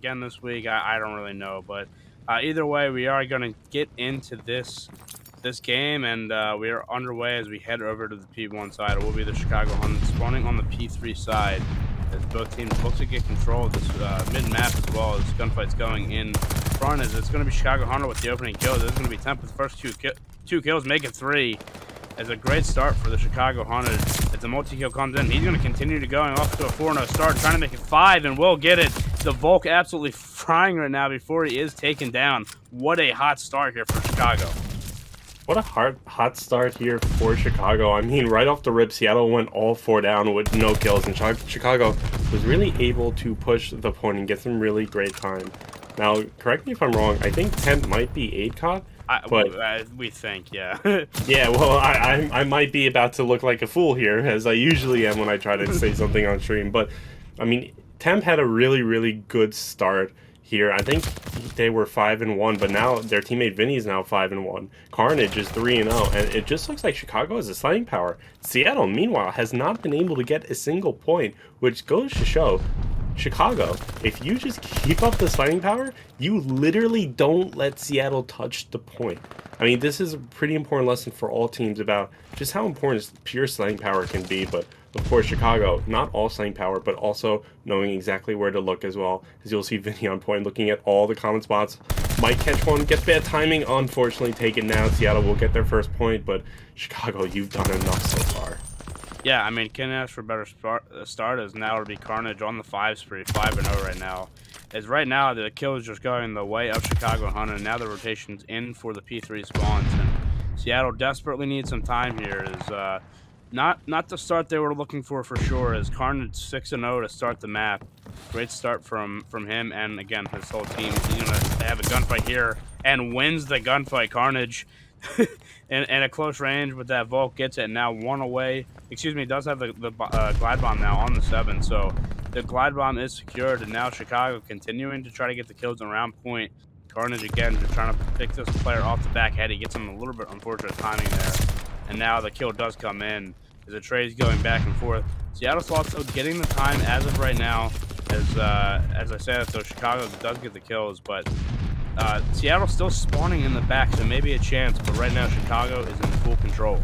again this week. I don't really know, but either way, we are going to get into this game, and we are underway as we head over to the P1 side. It will be the Chicago Hunters spawning on the P3 side as both teams look to get control of this mid-map as well as gunfights going in front. As it's going to be Chicago Hunter with the opening kills. It's going to be Temp with the first two kills, make it 3. As a great start for the Chicago Hunters. As the multi-kill comes in, he's going to continue to going off to a 4-0 start, trying to make it 5, and will get it. The Volk absolutely frying right now before he is taken down. What a hot start here for Chicago. What a hot start here for Chicago. I mean, right off the rip, Seattle went all 4 down with no kills, and Chicago was really able to push the point and get some really great time. Now, correct me if I'm wrong, I think Temp might be 8 caught. But we think, yeah. Yeah, well, I might be about to look like a fool here, as I usually am when I try to say something on stream. But, I mean, Temp had a really good start here. I think they were 5-1, but now their teammate Vinny is now 5-1. Carnage is 3-0, and it just looks like Chicago has a slaying power. Seattle, meanwhile, has not been able to get a single point, which goes to show Chicago, if you just keep up the slaying power, you literally don't let Seattle touch the point. I mean, this is a pretty important lesson for all teams about just how important pure slaying power can be. But, of course, Chicago, not all slaying power, but also knowing exactly where to look as well. As you'll see Vinny on point, looking at all the common spots. Might catch one, gets bad timing, unfortunately taken down. Seattle will get their first point, but Chicago, you've done enough so far. Yeah, I mean, can't ask for a better start as now it'll be Carnage on the 5 spree, 5-0 right now. As right now, the kill is just going the way of Chicago Hunter, and now the rotation's in for the P3 spawns. And Seattle desperately needs some time here. Is not the start they were looking for sure, as Carnage 6-0 to start the map. Great start from him and, again, his whole team. He's going to have a gunfight here and wins the gunfight. Carnage and a close range with that Volk gets it, and now 1 away. Excuse me, does have the glide bomb now on the 7, so the glide bomb is secured, and now Chicago continuing to try to get the kills around point. Carnage again just trying to pick this player off the back head. He gets him a little bit unfortunate timing there, and now the kill does come in as the trade's going back and forth. Seattle Sloths getting the time as of right now, as I said, so Chicago does get the kills, but Seattle's still spawning in the back, so maybe a chance, but right now Chicago is in full control.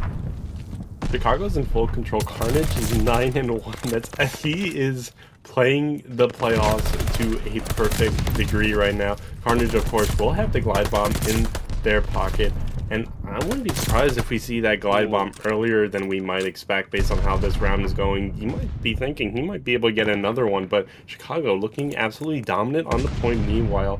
Chicago's in full control. Carnage is 9-1. He is playing the playoffs to a perfect degree right now. Carnage, of course, will have the glide bomb in their pocket, and I wouldn't be surprised if we see that glide bomb earlier than we might expect based on how this round is going. You might be thinking he might be able to get another one, but Chicago looking absolutely dominant on the point meanwhile.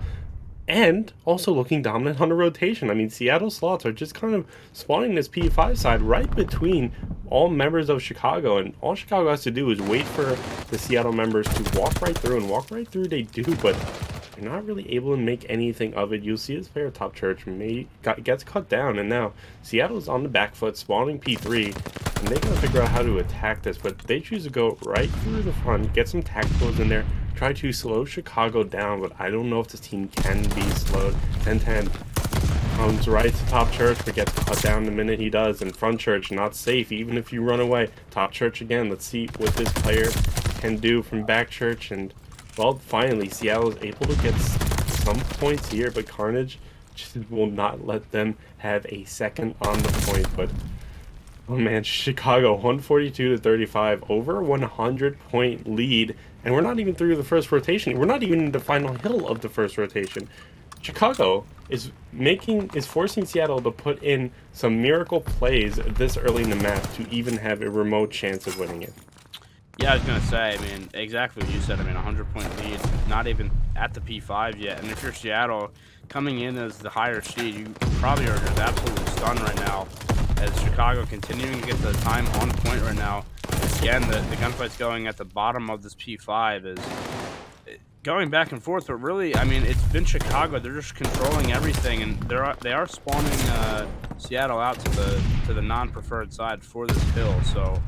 And also looking dominant on the rotation. I mean, Seattle Sloths are just kind of spawning this P5 side right between all members of Chicago. And all Chicago has to do is wait for the Seattle members to walk right through. And walk right through they do, but they're not really able to make anything of it. You'll see this player top church gets cut down. And now Seattle's on the back foot, spawning P3. And they gotta figure out how to attack this. But they choose to go right through the front, get some tacticals in there. Try to slow Chicago down, but I don't know if this team can be slowed. 10-10 comes right to top church, but gets cut down the minute he does. And front church, not safe, even if you run away. Top church again. Let's see what this player can do from back church. And, well, finally, Seattle is able to get some points here, but Carnage just will not let them have a second on the point. But, oh man, Chicago, 142-35, over 100-point lead. And we're not even through the first rotation. We're not even in the final hill of the first rotation. Chicago is forcing Seattle to put in some miracle plays this early in the map to even have a remote chance of winning it. Yeah, I was going to say, I mean, exactly what you said. I mean, 100-point lead, not even at the P5 yet. And if you're Seattle, coming in as the higher seed, you probably are just absolutely stunned right now. As Chicago continuing to get the time on point right now. Again, the gunfight's going at the bottom of this P5 is going back and forth, but really, I mean, it's been Chicago. They're just controlling everything, and they are spawning Seattle out to the non-preferred side for this hill. So,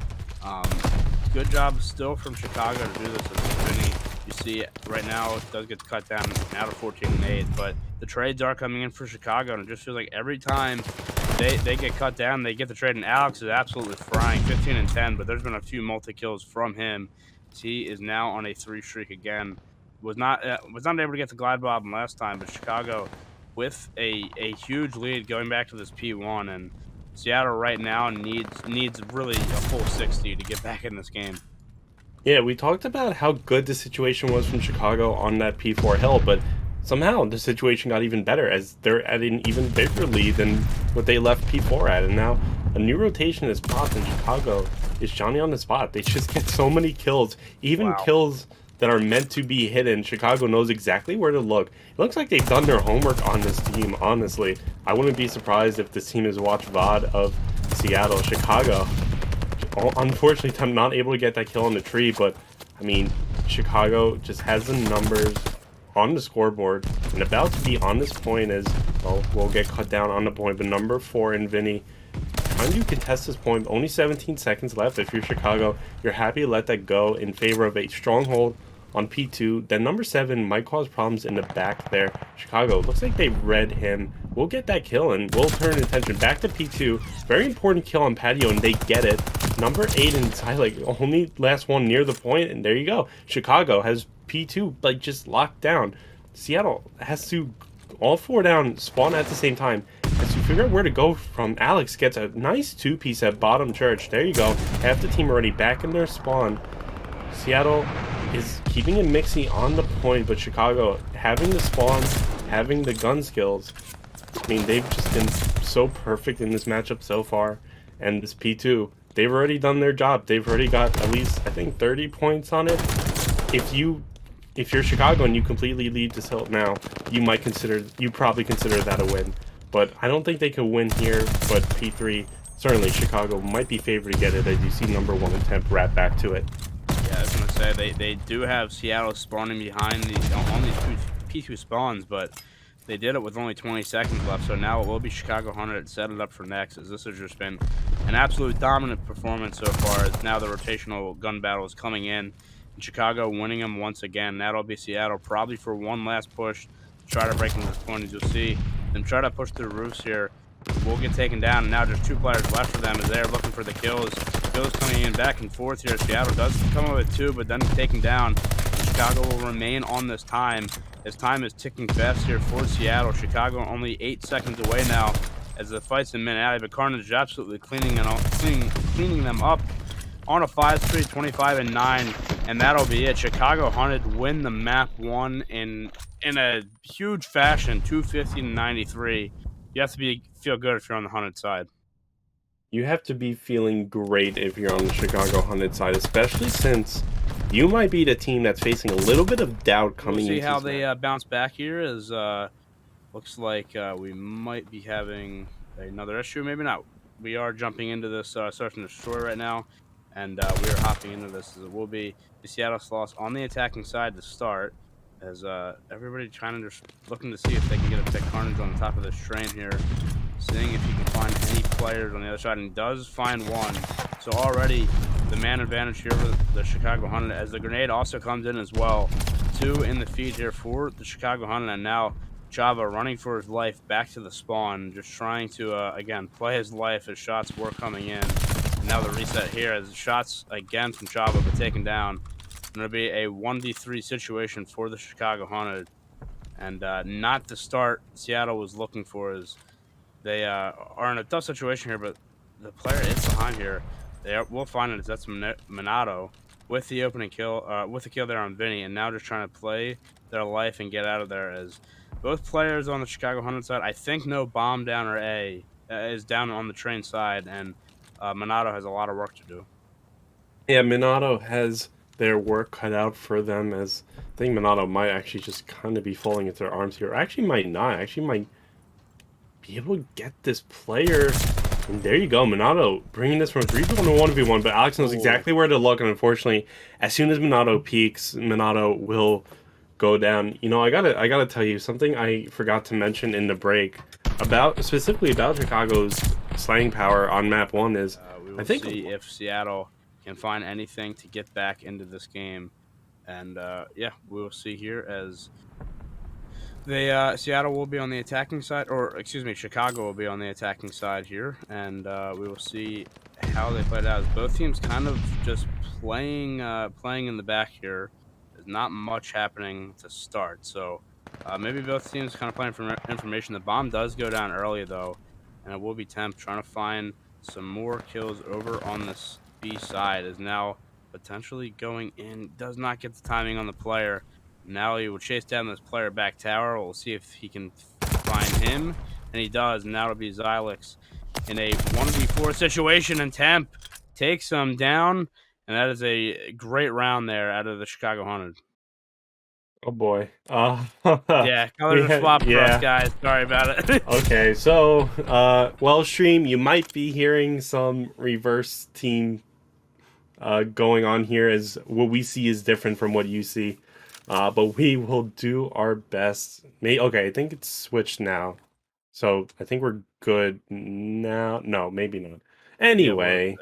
good job still from Chicago to do this. Vinny, you see right now it does get cut down now to 14-8, but the trades are coming in for Chicago, and it just feels like every time they get cut down, they get the trade, and Alex is absolutely frying, 15-10, but there's been a few multi-kills from him. He is now on a 3 streak again. was not able to get the glide bottom last time, but Chicago with a huge lead going back to this P1, and Seattle right now needs really a full 60 to get back in this game. Yeah, we talked about how good the situation was from Chicago on that P4 hill, but somehow the situation got even better as they're at an even bigger lead than what they left P4 at. And now a new rotation is popped in Chicago. Is Johnny on the spot? They just get so many kills, even Wow. kills that are meant to be hidden. Chicago knows exactly where to look. It looks like they've done their homework on this team, honestly. I wouldn't be surprised if this team has watched VOD of Seattle. Chicago, unfortunately, I'm not able to get that kill on the tree, but I mean, Chicago just has the numbers on the scoreboard and about to be on this point as well. We'll get cut down on the point, but number 4 in Vinny trying to contest this point. Only 17 seconds left. If you're Chicago, you're happy to let that go in favor of a stronghold on P2. Then number 7 might cause problems in the back there. Chicago looks like they read him. We'll get that kill and we'll turn attention back to P2. Very important kill on Patio, and they get it. Number 8 inside, like, only last one near the point, and there you go. Chicago has P2 like just locked down. Seattle has to all 4 down, spawn at the same time. As you figure out where to go from, Alex gets a nice 2-piece at bottom church. There you go. Half the team already back in their spawn. Seattle is keeping it mixy on the point, but Chicago having the spawn, having the gun skills. I mean, they've just been so perfect in this matchup so far. And this P2, they've already done their job. They've already got at least, I think, 30 points on it. If you're Chicago and you completely lead this hill now, you probably consider that a win. But I don't think they could win here. But P3, certainly Chicago might be favored to get it, as you see number 1 attempt wrap back to it. Yeah, I was gonna say they do have Seattle spawning behind on these P2 spawns, but they did it with only 20 seconds left. So now it will be Chicago 100 set it up for next, as this has just been an absolute dominant performance so far. As now the rotational gun battle is coming in. Chicago winning them once again. That'll be Seattle probably for one last push to try to break into this point. As you'll see them try to push through roofs here. Will get taken down, and now just 2 players left for them as they're looking for the kills. Kills coming in back and forth here. Seattle does come up with 2, but then taken down. Chicago will remain on this time as time is ticking fast here for Seattle. Chicago only 8 seconds away now as the fight's in mid-alley, but Carnage is absolutely cleaning them up on a 5-3, 25-9, and that'll be it. Chicago Hunted win the map 1 in a huge fashion, 250-93. You have to feel good if you're on the Hunted side. You have to be feeling great if you're on the Chicago Hunted side, especially since you might be the team that's facing a little bit of doubt coming into We'll see how this they bounce back here, as looks like we might be having another issue. Maybe not. We are jumping into this search and destroy right now, and we are hopping into this. As it will be the Seattle Sloths on the attacking side to start, as everybody trying to just looking to see if they can get a pick Carnage on the top of this train here, seeing if he can find any players on the other side, and he does find one. So already the man advantage here for the Chicago Hunted, as the grenade also comes in as well. 2 in the feed here for the Chicago Hunted, and now Chava running for his life back to the spawn, just trying to again play his life as shots were coming in. And now the reset here as shots again from Chava but taken down. Going to be a 1v3 situation for the Chicago Hunted, and not the start Seattle was looking for, as they are in a tough situation here, but the player is behind here. We'll find it as that's Minato with the opening kill, with the kill there on Vinny, and now just trying to play their life and get out of there, as both players on the Chicago Hunted side, I think no bomb down or A, is down on the train side, and Minato has a lot of work to do. Yeah, Minato has their work cut out for them, as I think Minato might actually just kind of be falling into their arms here. Actually might not. Actually might be able to get this player. And there you go, Minato bringing this from 3v1 to 1v1, but Alex knows exactly where to look, and unfortunately, as soon as Minato peaks, Minato will go down. You know, I gotta tell you something I forgot to mention in the break specifically about Chicago's slaying power on map 1 is We will see if Seattle can find anything to get back into this game, and yeah, we will see here as Seattle will be on the attacking side, or excuse me, Chicago will be on the attacking side here, and we will see how they play it out. As both teams kind of just playing in the back here, There's not much happening to start, so maybe both teams kind of playing for information. The bomb does go down early though, and it will be Temp trying to find some more kills over on this B side. Is now potentially going in. Does not get the timing on the player. Now he will chase down this player back tower. We'll see if he can find him, and he does. And now it'll be Xylix in a 1v4 situation, and Temp takes him down, and that is a great round there out of the Chicago 100. Oh boy. Yeah, colors are swapped for us, yeah. guys. Sorry about it. Okay, so well, stream, you might be hearing some reverse team going on here, as what we see is different from what you see. But we will do our best. Okay, I think it's switched now. So I think we're good now. No, maybe not. Anyway,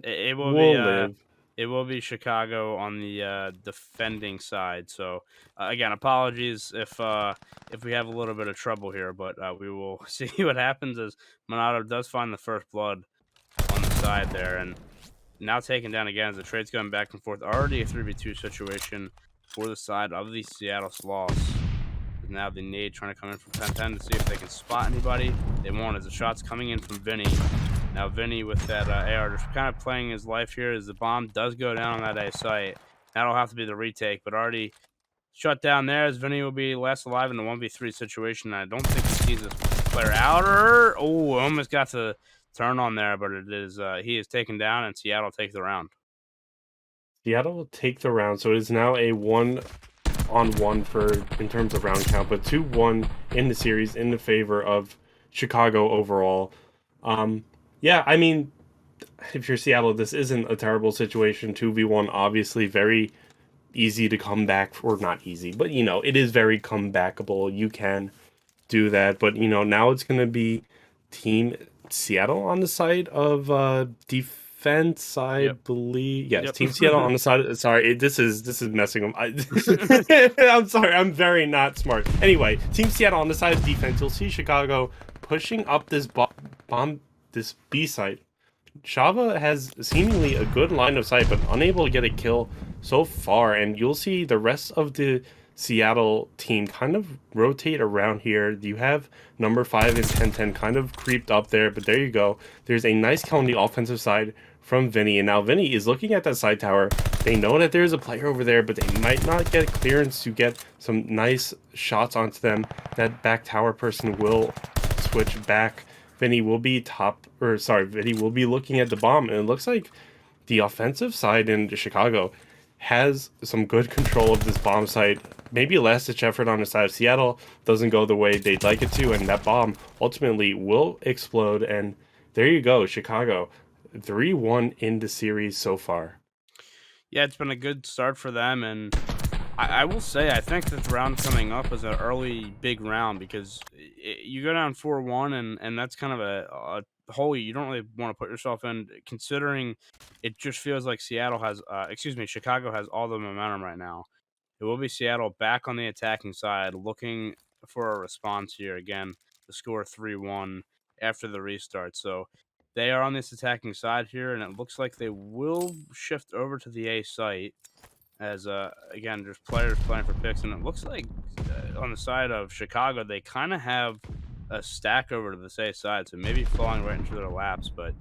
It will we'll be live. it will be Chicago on the defending side. So again, apologies if we have a little bit of trouble here, but we will see what happens as Monado does find the first blood on the side there, and now taken down again as the trade's going back and forth. Already a 3v2 situation for the side of the Seattle Sloths. Now the nade trying to come in from 10-10 to see if they can spot anybody. They won't, as the shot's coming in from Vinny. Now Vinny with that AR just kind of playing his life here as the bomb does go down on that A site. That'll have to be the retake, but already shut down there as Vinny will be last alive in the 1v3 situation. I don't think he sees this player out, or almost got to turn on there, but it is he is taken down and Seattle takes the round. Seattle will take the round, so it is now a 1-on-1 for in terms of round count, but 2-1 in the series in the favor of Chicago overall. Yeah, I mean, if you're Seattle, this isn't a terrible situation. 2v1, obviously very easy to come back, or not easy, but you know, it is very comebackable. You can do that, but you know, now it's going to be Team Seattle on the side of defense, I believe. Yes, Yep. Team Seattle on the side. Sorry, this is messing them. I'm sorry, I'm very not smart. Anyway, Team Seattle on the side of defense. You'll see Chicago pushing up this this B site. Shava has seemingly a good line of sight, but unable to get a kill so far. And you'll see the rest of the Seattle team kind of rotate around here. You have number 5 and 10-10 kind of creeped up there, but there you go. There's a nice kill on the offensive side from Vinny, and now Vinny is looking at that side tower. They know that there's a player over there, but they might not get clearance to get some nice shots onto them. That back tower person will switch back. Vinny will be Vinny will be looking at the bomb, and it looks like the offensive side in Chicago has some good control of this bomb site. Maybe a last-ditch effort on the side of Seattle doesn't go the way they'd like it to, and that bomb ultimately will explode. And there you go, Chicago, 3-1 in the series so far. Yeah, it's been a good start for them, and I will say I think this round coming up is an early big round because you go down 4-1, and that's kind of a hole you don't really want to put yourself in, considering it just feels like Chicago has all the momentum right now. It will be Seattle back on the attacking side, looking for a response here. Again, the score 3-1 after the restart. So they are on this attacking side here, and it looks like they will shift over to the A site as, again, there's players playing for picks. And it looks like on the side of Chicago, they kind of have a stack over to the A side, so maybe falling right into their laps. But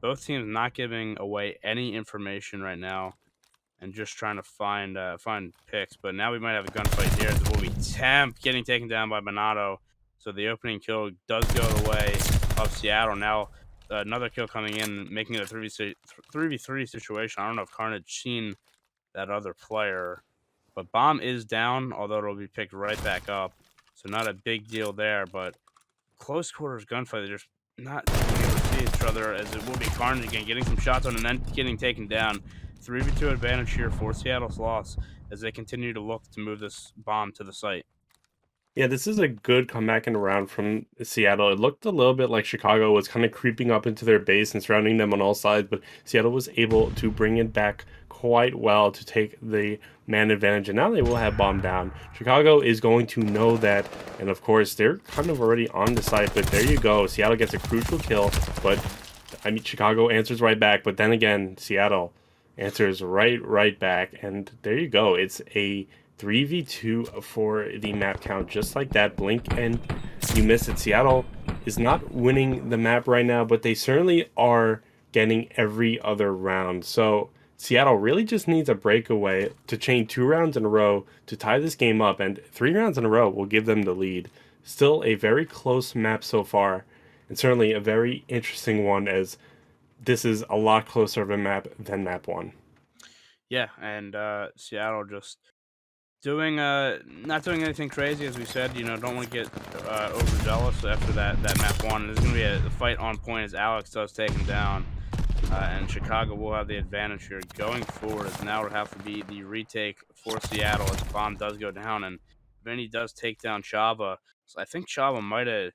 both teams not giving away any information right now, and just trying to find picks. But now we might have a gunfight here. It will be Temp getting taken down by Monado. So the opening kill does go the way of Seattle. Now another kill coming in, making it a 3v3 situation. I don't know if Carnage seen that other player, but bomb is down, although it'll be picked right back up. So not a big deal there, but close quarters gunfight. They're just not able to see each other, as it will be Carnage again getting some shots on and then getting taken down. 3v2 advantage here for Seattle Sloths as they continue to look to move this bomb to the site. Yeah, this is a good comeback in the round from Seattle. It looked a little bit like Chicago was kind of creeping up into their base and surrounding them on all sides, but Seattle was able to bring it back quite well to take the man advantage, and now they will have bomb down. Chicago is going to know that, and of course, they're kind of already on the site, but there you go. Seattle gets a crucial kill, but I mean, Chicago answers right back, but then again, Seattle Answer is right back. And there you go. It's a 3v2 for the map count, just like that. Blink and you miss it. Seattle is not winning the map right now, but they certainly are getting every other round. So Seattle really just needs a breakaway to chain 2 rounds in a row to tie this game up, and 3 rounds in a row will give them the lead. Still a very close map so far, and certainly a very interesting one, as this is a lot closer of a map than map 1. Yeah, and Seattle just doing not doing anything crazy, as we said. Don't want to get overzealous after that map 1. There's gonna be a fight on point as Alex does take him down. And Chicago will have the advantage here going forward, as now it will have to be the retake for Seattle as the bomb does go down, and Vinny does take down Chava. So I think Chava might have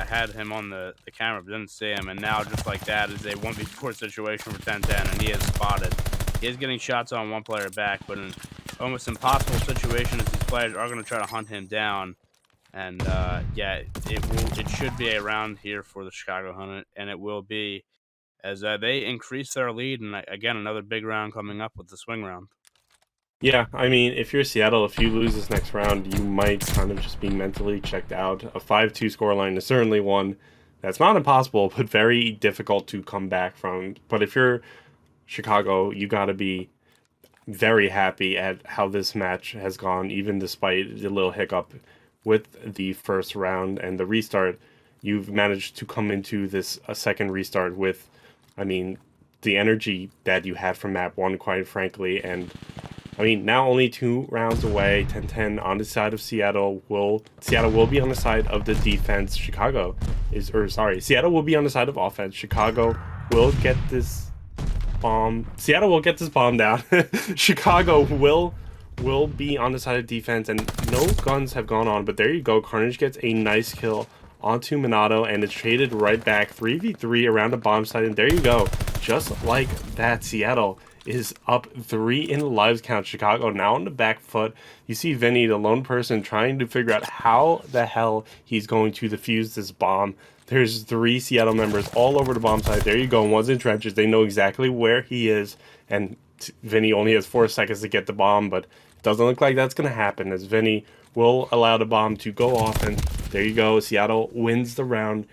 had him on the camera, but didn't see him. And now, just like that, is a 1v4 situation for 10-10, and he is spotted. He is getting shots on one player back, but an almost impossible situation, as these players are going to try to hunt him down. And yeah, it should be a round here for the Chicago Hunt, and it will be, as they increase their lead. And again, another big round coming up with the swing round. Yeah, I mean, if you're Seattle, if you lose this next round, you might kind of just be mentally checked out. A 5-2 scoreline is certainly one that's not impossible, but very difficult to come back from. But if you're Chicago, you got to be very happy at how this match has gone, even despite the little hiccup with the first round and the restart. You've managed to come into this a second restart with, I mean, the energy that you had from map 1, quite frankly. And I mean, now only 2 rounds away, 10-10 on the side of Seattle. Seattle will be on the side of the defense. Seattle will be on the side of offense. Chicago will get this bomb. Seattle will get this bomb down. Chicago will be on the side of defense, and no guns have gone on. But there you go. Carnage gets a nice kill onto Minato, and it's traded right back 3v3 around the bomb site. And there you go. Just like that, Seattle is up 3 in the lives count. Chicago now on the back foot. You see Vinny, the lone person, trying to figure out how the hell he's going to defuse this bomb. There's 3 Seattle members all over the bomb site. There you go. One's in trenches. They know exactly where he is. And Vinny only has 4 seconds to get the bomb, but it doesn't look like that's going to happen, as Vinny will allow the bomb to go off. And there you go. Seattle wins the round.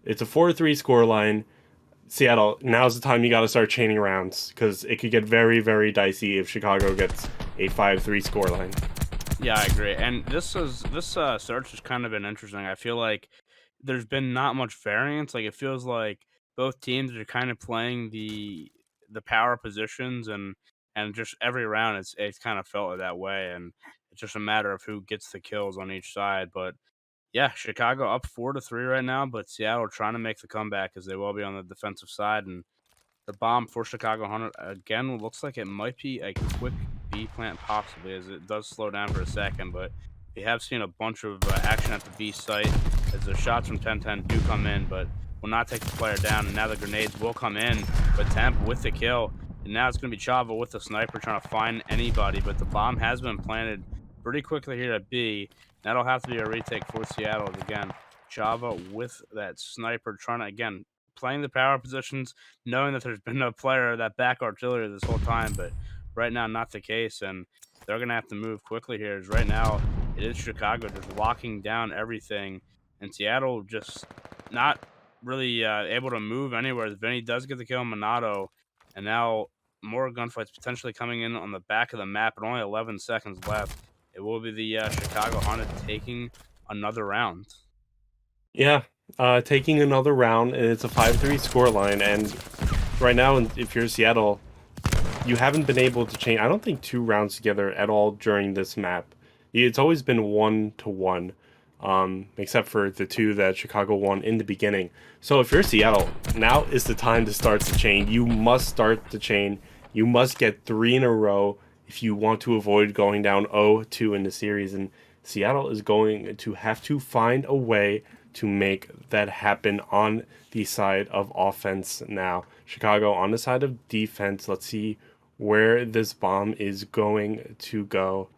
It's a 4-3 scoreline. Seattle, now's the time you got to start chaining rounds, because it could get very, very dicey if Chicago gets a 5-3 scoreline. Yeah, I agree. And this search has kind of been interesting. I feel like there's been not much variance. Like, it feels like both teams are kind of playing the power positions, and just every round it's kind of felt that way. And it's just a matter of who gets the kills on each side. But yeah, Chicago up 4-3 right now, but Seattle trying to make the comeback, as they will be on the defensive side. And the bomb for Chicago Hunter again looks like it might be a quick B plant, possibly, as it does slow down for a second. But we have seen a bunch of action at the B site, as the shots from 10-10 do come in, but will not take the player down. And now the grenades will come in, but Temp with the kill. And now it's going to be Chava with the sniper trying to find anybody, but the bomb has been planted pretty quickly here at B. That'll have to be a retake for Seattle. Again, Chava with that sniper trying to, again, playing the power positions, knowing that there's been no player that back artillery this whole time, but right now not the case, and they're going to have to move quickly here, as right now it is Chicago just locking down everything, and Seattle just not really able to move anywhere. Vinny does get the kill on Minato, and now more gunfights potentially coming in on the back of the map, and only 11 seconds left. It will be the Chicago Honda taking another round. Yeah, taking another round, and it's a 5-3 scoreline. And right now, if you're Seattle, you haven't been able to chain, I don't think, 2 rounds together at all during this map. It's always been 1-1, except for the 2 that Chicago won in the beginning. So if you're Seattle, now is the time to start the chain. You must start the chain. You must get 3 in a row if you want to avoid going down 0-2 in the series. And Seattle is going to have to find a way to make that happen on the side of offense now. Chicago on the side of defense. Let's see where this bomb is going to go.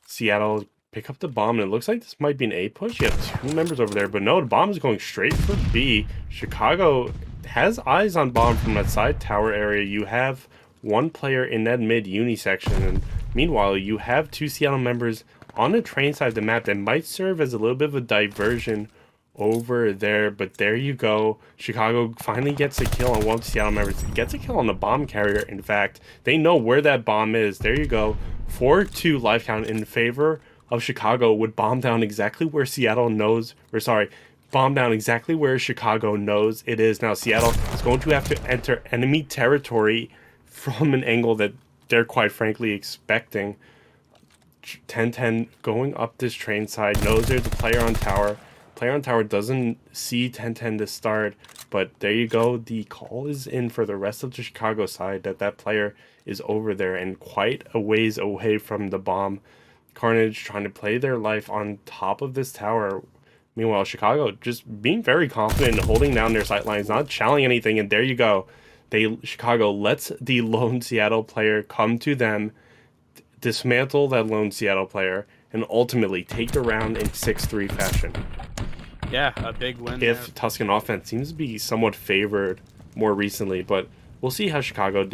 Seattle pick up the bomb, and it looks like this might be an A push. You have 2 members over there, but no, the bomb is going straight for B. Chicago has eyes on bomb from that side tower area. You have one player in that mid uni section, and meanwhile you have two Seattle members on the train side of the map that might serve as a little bit of a diversion over there. But there you go. Chicago finally gets a kill on one of the Seattle members. Gets a kill on the bomb carrier. In fact, they know where that bomb is. There you go. 4-2 life count in favor of Chicago, would bomb down exactly where Seattle knows, or sorry, bomb down exactly where Chicago knows it is. Now Seattle is going to have to enter enemy territory from an angle that they're quite frankly expecting. 10-10 going up this train side, knows there's a player on tower. Player on tower doesn't see 10-10 to start, but there you go. The call is in for the rest of the Chicago side that player is over there and quite a ways away from the bomb. Carnage trying to play their life on top of this tower. Meanwhile, Chicago just being very confident and holding down their sight lines, not challenging anything, and there you go. Chicago lets the lone Seattle player come to them, dismantle that lone Seattle player, and ultimately take the round in 6-3 fashion. Yeah, a big win. If there. Tuscan offense seems to be somewhat favored more recently, but we'll see how Chicago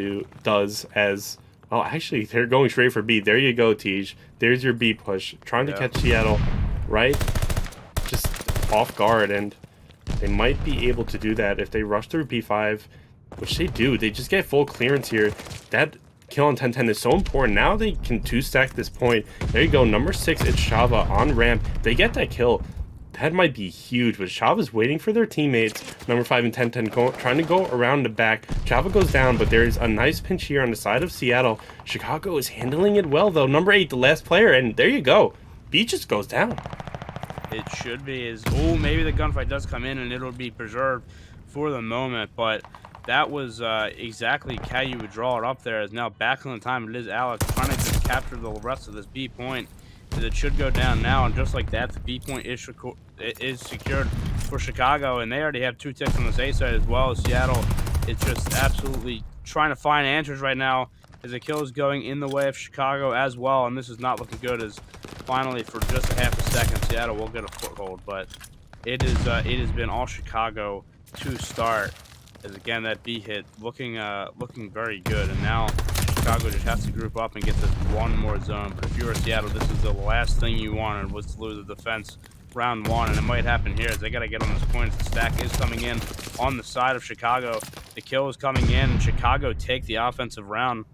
does as... Oh, actually, they're going straight for B. There you go, Tej. There's your B push. Trying to catch Seattle right just off guard, and they might be able to do that if they rush through P5, which they do. They just get full clearance here. That kill on 10-10 is so important. Now they can two-stack this point. There you go. Number 6, it's Shava on ramp. They get that kill. That might be huge, but Chava's waiting for their teammates. Number 5 and 10-10 trying to go around the back. Chava goes down, but there's a nice pinch here on the side of Seattle. Chicago is handling it well, though. Number 8, the last player, and there you go. B just goes down. It should be. Oh, maybe the gunfight does come in, and it'll be preserved for the moment, but that was exactly how you would draw it up there. Is now back on the time. It is Alex trying to just capture the rest of this B point. It should go down now, and just like that, the B point is secured for Chicago, and they already have 2 ticks on this A side as well as Seattle. It's just absolutely trying to find answers right now as the kill is going in the way of Chicago as well, and this is not looking good as finally for just a half a second Seattle will get a foothold, but it has been all Chicago to start. As again, that B hit looking very good, and now Chicago just has to group up and get this one more zone. But if you were Seattle, this is the last thing you wanted, was to lose the defense round 1, and it might happen here as they got to get on this point. The stack is coming in on the side of Chicago. The kill is coming in, and Chicago take the offensive round,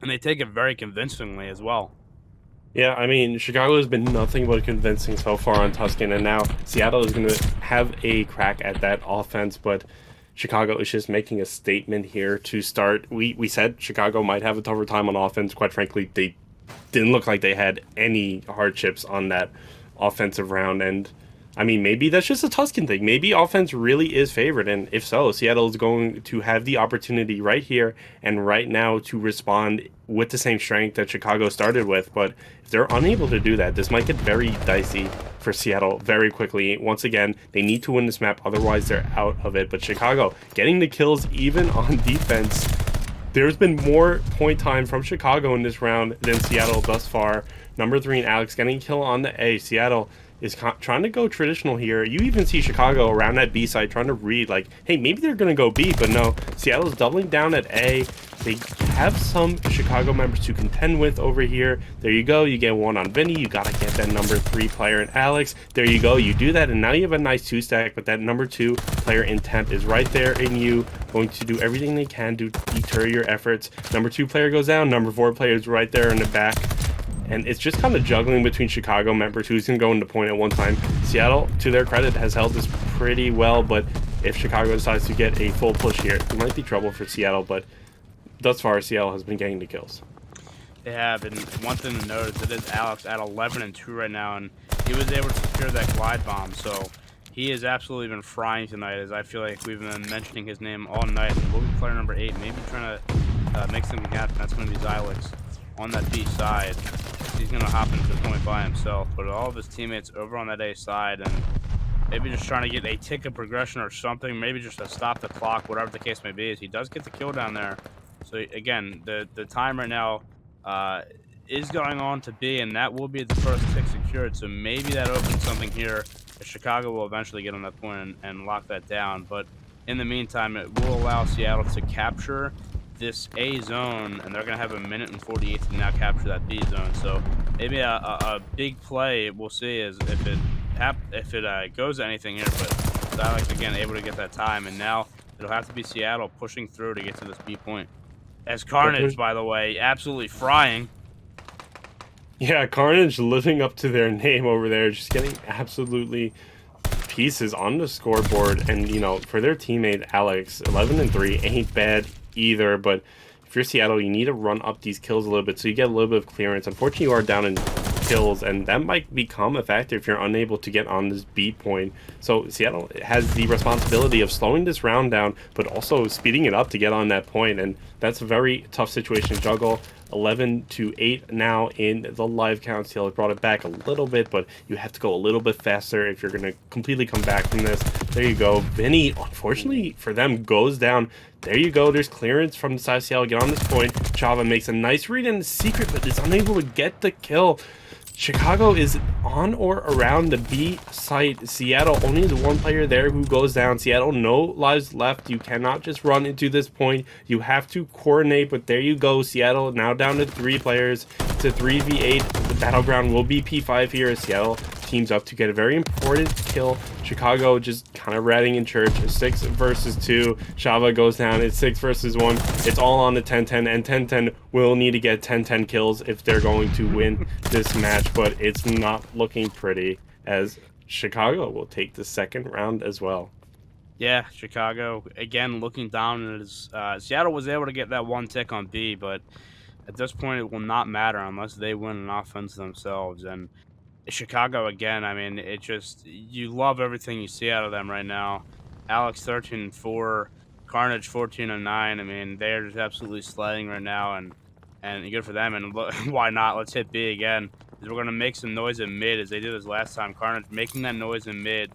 and they take it very convincingly as well. Yeah, I mean, Chicago has been nothing but convincing so far on Tuscan, and now Seattle is going to have a crack at that offense, but Chicago is just making a statement here to start. We said Chicago might have a tougher time on offense. Quite frankly, they didn't look like they had any hardships on that offensive round, and I mean, maybe that's just a Tuscan thing. Maybe offense really is favored, and if so, Seattle is going to have the opportunity right here and right now to respond with the same strength that Chicago started with. But if they're unable to do that, this might get very dicey for Seattle very quickly. Once again, they need to win this map, otherwise they're out of it. But Chicago getting the kills even on defense. There's been more point time from Chicago in this round than Seattle thus far. Number 3 and Alex getting a kill on the A. Seattle is trying to go traditional here. You even see Chicago around that B side trying to read like, hey, maybe they're going to go B, but no. Seattle's doubling down at A. They have some Chicago members to contend with over here. There you go. You get one on Vinny. You got to get that number 3 player in Alex. There you go. You do that, and now you have a nice 2-stack, but that number 2 player in Temp is right there in you, going to do everything they can to deter your efforts. Number 2 player goes down. Number 4 player is right there in the back. And it's just kind of juggling between Chicago members who's going to go into point at one time. Seattle, to their credit, has held this pretty well, but if Chicago decides to get a full push here, it might be trouble for Seattle, but thus far, Seattle has been getting the kills. They have, and one thing to note is it is Alex at 11 and 2 right now, and he was able to secure that glide bomb, so he has absolutely been frying tonight, as I feel like we've been mentioning his name all night. And we'll be player number 8, maybe trying to make something happen. That's going to be Xylix on that B side. He's going to hop into the point by himself, but all of his teammates over on that A side, and maybe just trying to get a tick of progression or something, maybe just to stop the clock, whatever the case may be, is he does get the kill down there. So again, the time right now is going on to B, and that will be the first tick secured, so maybe that opens something here. Chicago will eventually get on that point and lock that down, but In the meantime, it will allow Seattle to capture this A zone, and they're going to have 1:48 to now capture that B zone. So maybe a big play we'll see is if it goes to anything here, but Alex again able to get that time, and now it'll have to be Seattle pushing through to get to this B point. As Carnage, by the way, absolutely frying. Yeah, Carnage living up to their name over there, just getting absolutely pieces on the scoreboard. And, you know, for their teammate Alex, 11-3 ain't bad either. But if you're Seattle, you need to run up these kills a little bit so you get a little bit of clearance. Unfortunately, you are down in kills, and that might become a factor if you're unable to get on this B point. So Seattle has the responsibility of slowing this round down, but also speeding it up to get on that point, and that's a very tough situation to juggle. 11-8 now in the live count. Seattle brought it back a little bit, but you have to go a little bit faster if you're going to completely come back from this. There you go. Vinny, unfortunately for them, goes down. There you go. There's clearance from the side of Seattle. Get on this point. Chava makes a nice read in the secret, but is unable to get the kill. Chicago is on or around the B site. Seattle only has one player there who goes down. Seattle, no lives left. You cannot just run into this point. You have to coordinate, but there you go. Seattle now down to 3 players. It's a 3v8. The battleground will be P5 here as Seattle teams up to get a very important kill. Chicago just kind of ratting in church. 6 versus 2. Shava goes down. It's 6 versus 1. It's all on the 10-10, and 10-10 will need to get 10-10 kills if they're going to win this match, but it's not looking pretty as Chicago will take the second round as well. Yeah, Chicago, again, looking down as Seattle was able to get that 1 tick on B, but at this point, it will not matter unless they win an offense themselves. And Chicago, again, I mean, it just, you love everything you see out of them right now. Alex 13-4, Carnage 14-9. I mean, they're just absolutely sledding right now, and good for them. And why not? Let's hit B again. We're going to make some noise in mid as they did this last time. Carnage making that noise in mid.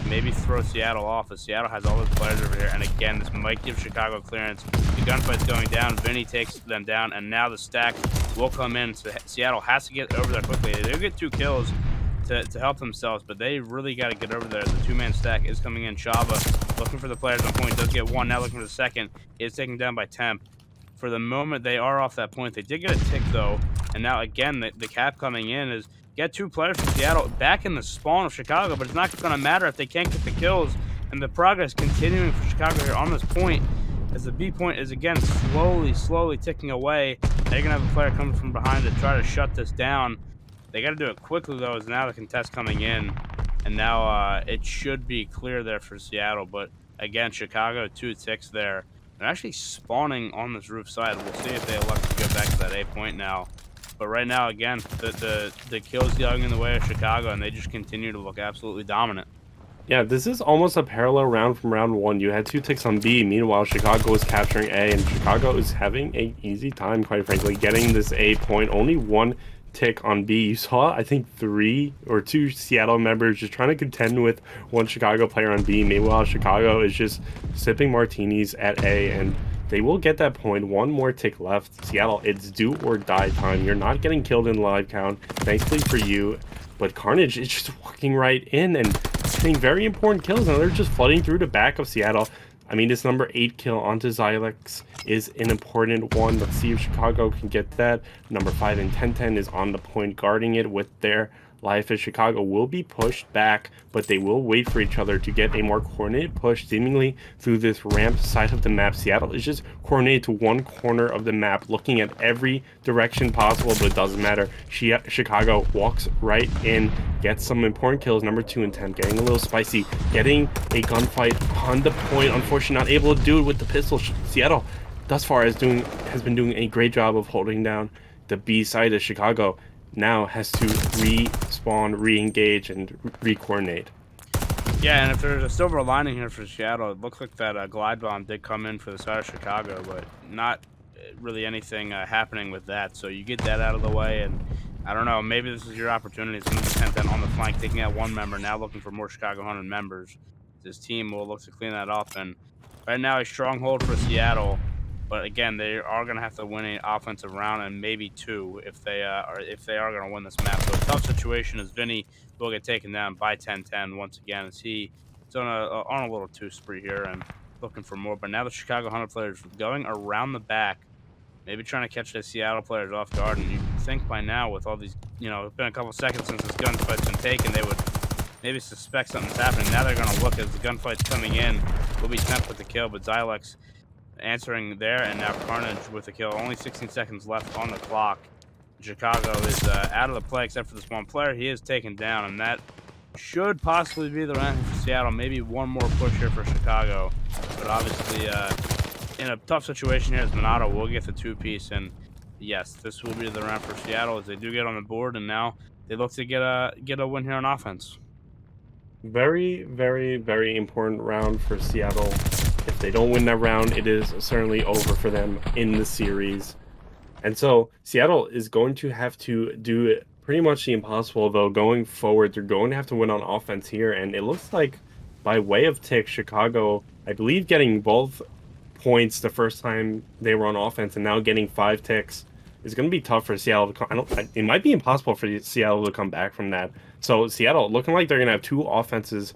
Maybe throw Seattle off, as Seattle has all those players over here. And again, this might give Chicago clearance. The gunfight's going down. Vinny takes them down, and now the stack will come in. So Seattle has to get over there quickly. They'll get 2 kills to help themselves, but they really got to get over there. The 2-man stack is coming in. Chava looking for the players on point. Does get 1. Now looking for the second. Is taken down by Temp. For the moment, they are off that point. They did get a tick, though. And now, again, the cap coming in is get 2 players from Seattle back in the spawn of Chicago, but it's not going to matter if they can't get the kills. And the progress continuing for Chicago here on this point, as the B point is, again, slowly ticking away. They're going to have a player coming from behind to try to shut this down. They got to do it quickly, though, as now the contest coming in. And now it should be clear there for Seattle. But, again, Chicago, 2 ticks there. They're actually spawning on this roof side. We'll see if they elect to go back to that A point now. But right now, again, the kills going in the way of Chicago, and they just continue to look absolutely dominant. Yeah, this is almost a parallel round from round 1. You had 2 ticks on B. Meanwhile, Chicago is capturing A, and Chicago is having an easy time, quite frankly, getting this A point. Only 1 tick on B. You saw, I think, 3 or 2 Seattle members just trying to contend with 1 Chicago player on B. Meanwhile, Chicago is just sipping martinis at A, and they will get that point. 1 more tick left. Seattle, it's do or die time. You're not getting killed in live count, thankfully for you. But Carnage is just walking right in and getting very important kills, and they're just flooding through the back of Seattle. I mean, this number 8 kill onto Xylex is an important one. Let's see if Chicago can get that. Number 5 and 10-10 is on the point guarding it with their life, as Chicago will be pushed back, but they will wait for each other to get a more coordinated push seemingly through this ramp side of the map. Seattle is just coordinated to one corner of the map, looking at every direction possible, but it doesn't matter. Chicago walks right in, gets some important kills. Number 2 and 10 getting a little spicy, getting a gunfight on the point. Unfortunately, not able to do it with the pistol. Seattle thus far has been doing a great job of holding down the B side of Chicago. Now has to respawn, re-engage, and re-coordinate. Yeah, and if there's a silver lining here for Seattle, it looks like that glide bomb did come in for the side of Chicago, but not really anything happening with that. So you get that out of the way, and I don't know, maybe this is your opportunity. It's going to be 10-10 on the flank, taking out 1 member, now looking for more Chicago 100 members. This team will look to clean that up, and right now a stronghold for Seattle. But again, they are going to have to win an offensive round, and maybe 2 if they are going to win this map. So a tough situation as Vinny will get taken down by 10-10 once again, as he's on a little 2 spree here. And looking for more. But now the Chicago Hunter players going around the back, maybe trying to catch the Seattle players off guard. And you'd think by now, with all these, it's been a couple seconds since this gunfight's been taken, they would maybe suspect something's happening. Now they're going to look as the gunfight's coming in. Will be Temp with the kill, but Xylex answering there, and now Carnage with the kill. Only 16 seconds left on the clock. Chicago is out of the play except for this one player. He is taken down, and that should possibly be the round for Seattle. Maybe one more push here for Chicago, but obviously in a tough situation here as Minato will get the two-piece, and yes, this will be the round for Seattle as they do get on the board, and now they look to get a win here on offense. Very, very, very important round for Seattle. If they don't win that round, it is certainly over for them in the series. And so Seattle is going to have to do pretty much the impossible, though. Going forward, they're going to have to win on offense here. And it looks like by way of tick, Chicago, I believe, getting both points the first time they were on offense and now getting 5 ticks is going to be tough for Seattle to it might be impossible for Seattle to come back from that. So Seattle looking like they're going to have 2 offenses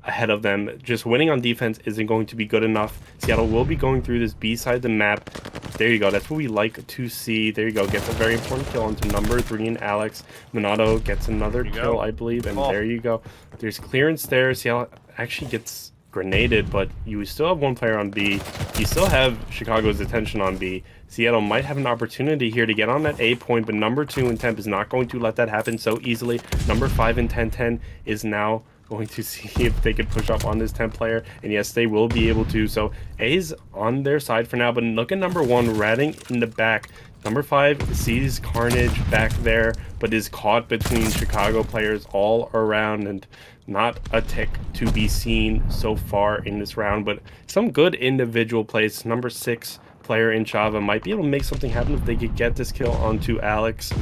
ahead of them. Just winning on defense isn't going to be good enough. Seattle will be going through this B side of the map. There you go. That's what we like to see. There you go. Gets a very important kill onto number 3 in Alex. Minato gets another kill, I believe. And there you go. There's clearance there. Seattle actually gets grenaded, but you still have 1 player on B. You still have Chicago's attention on B. Seattle might have an opportunity here to get on that A point, but number 2 in Temp is not going to let that happen so easily. Number 5 in 10-10 is now going to see if they can push up on this Temp player, and yes, they will be able to. So A's on their side for now, but look at number 1 ratting in the back. Number 5 sees Carnage back there, but is caught between Chicago players all around, and not a tick to be seen so far in this round, but some good individual plays. Number 6 player in Chava might be able to make something happen if they could get this kill onto Alex,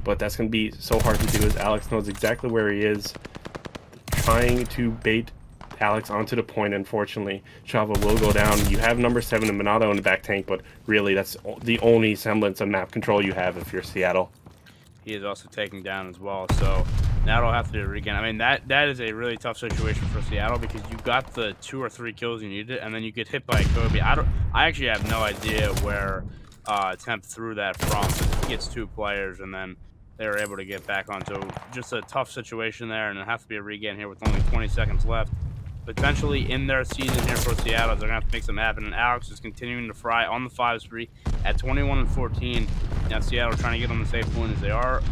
but that's going to be so hard to do as Alex knows exactly where he is, trying to bait Alex onto the point. Unfortunately, Chava will go down. You have number 7 and Minato in the back tank, but really that's the only semblance of map control you have if you're Seattle. He is also taken down as well, so now it'll have to do it again. I mean, that is a really tough situation for Seattle because you got the 2 or 3 kills you needed, and then you get hit by a Kobe. I actually have no idea where Temp threw that from. He gets 2 players, and then they were able to get back on. So just a tough situation there, and it'll have to be a regain here with only 20 seconds left. Potentially in their season here for Seattle, they're going to have to make something happen, and Alex is continuing to fry on the 5 spree at 21-14. Now Seattle trying to get on the safe point as they are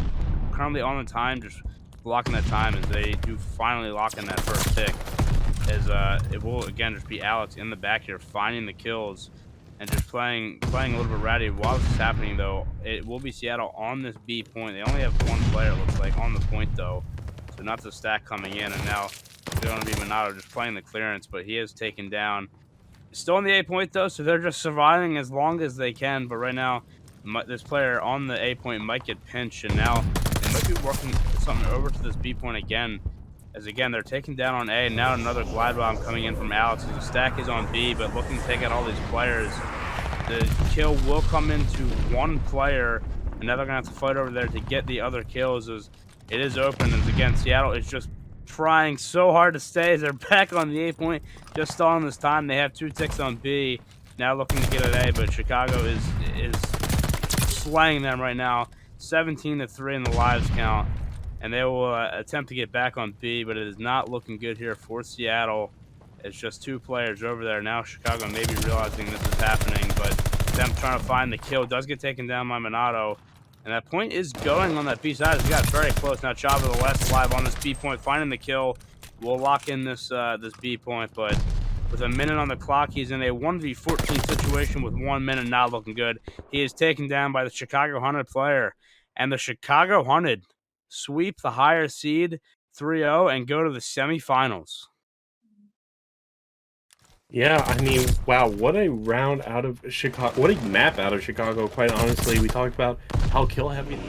currently on the time, just blocking that time as they do finally lock in that first tick. As it will again just be Alex in the back here finding the kills and just playing a little bit ratty. While this is happening, though, it will be Seattle on this B point. They only have 1 player, it looks like, on the point, though, so not the stack coming in. And now it's going to be Minato just playing the clearance, but he is taken down. Still on the A point, though, so they're just surviving as long as they can. But right now, this player on the A point might get pinched, and now they might be working something over to this B point again. As again, they're taking down on A, and now another glide bomb coming in from Alex. The stack is on B, but looking to take out all these players. The kill will come into 1 player, and now they're going to have to fight over there to get the other kills. As it is open, and again, Seattle is just trying so hard to stay as they're back on the A point, just stalling this time. They have 2 ticks on B, now looking to get an A, but Chicago is slaying them right now, 17-3 in the lives count. And they will attempt to get back on B, but it is not looking good here for Seattle. It's just 2 players over there. Now Chicago may be realizing this is happening, but them trying to find the kill does get taken down by Minato. And that point is going on that B side. He got very close. Now Chava, the last alive on this B point, finding the kill. We'll lock in this B point, but with a minute on the clock, he's in a 1v14 situation with 1 minute, not looking good. He is taken down by the Chicago Hunted player. And the Chicago Hunted sweep the higher seed 3-0 and go to the semifinals. Yeah, I mean, wow, what a round out of Chicago. What a map out of Chicago, quite honestly. We talked about how kill heavy